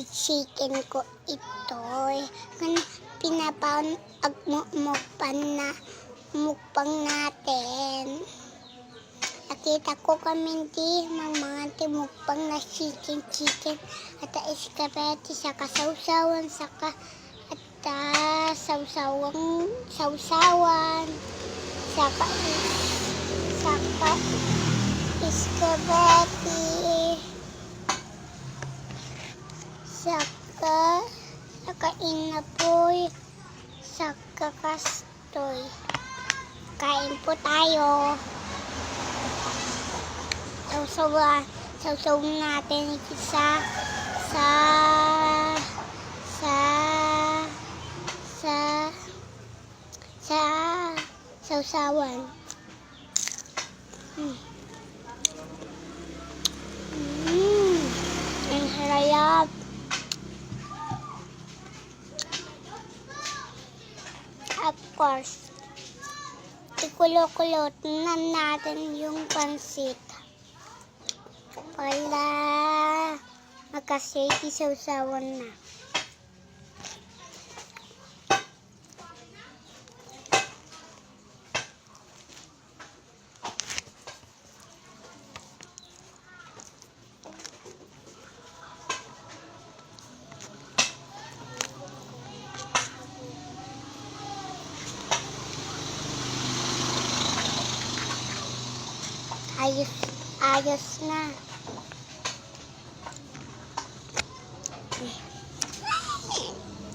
chicken ko ito. Mukbang natin. Nakita ko kami mga mukbang na chicken at spaghetti saka sausawan saka sausawan saka spaghetti saka inapoy saka kastoy. Kain po tayo. Sausaw natin sa sausawan. Ang sarap. Of course, ikulo-kulot na natin yung pansit para magkaseti sausawan na. Ayos na.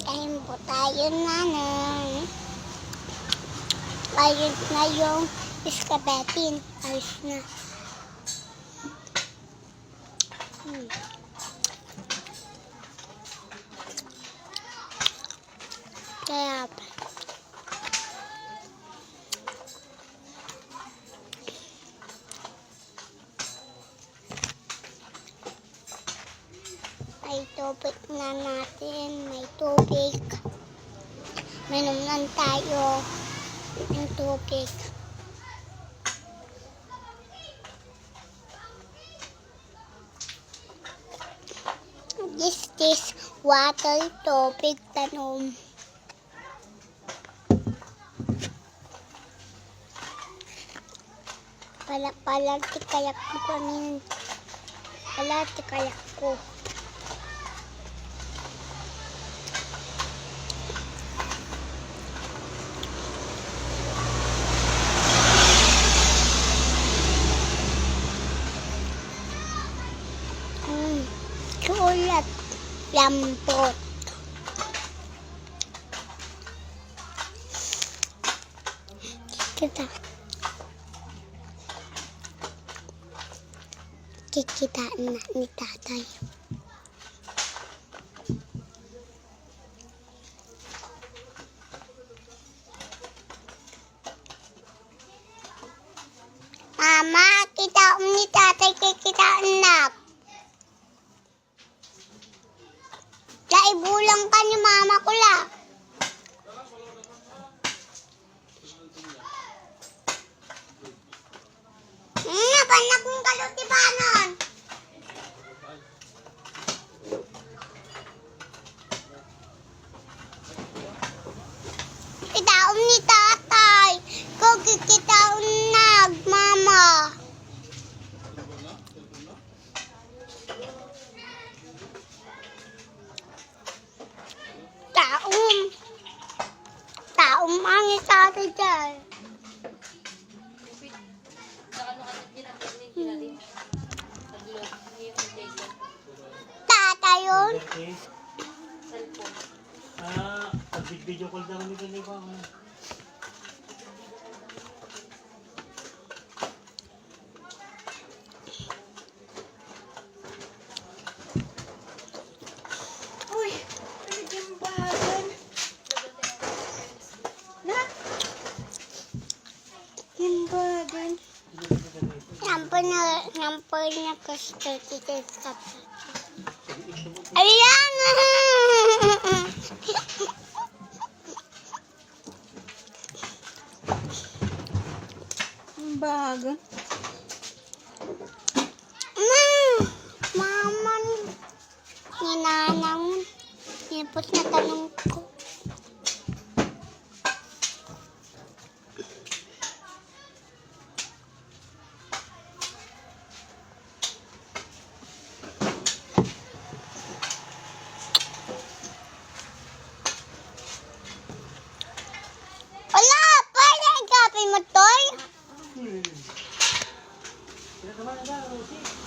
Kain po tayo nanay. Ayos na yung spaghetti. Ayos na. Kaya may tubig na natin. May tubig. Minom lang tayo ng tubig. This water, tubig, tanom. Pala tikayak ko kami. Pala tikayak ko. Sulat lambot. Kikitaan na ni tatay. Mama, kitaan ni tatay, kikitaan na. Ibulang ka ni mama ko la. Panak ng kalutibanon. Kitaon ni tatay. Kitaon nag mama. Taong ang tatay dyan. Tatay yun? Pag-video call daw nito ni ba? Uy, ano yung bahagan? Himbagan. Nampol na gusto dito sa ayan! Himbagan. Mama. ni nanang. Tapos na tanong ko. Wala! Pwede ang kape mo, Toy? Kaya naman na, Rosie.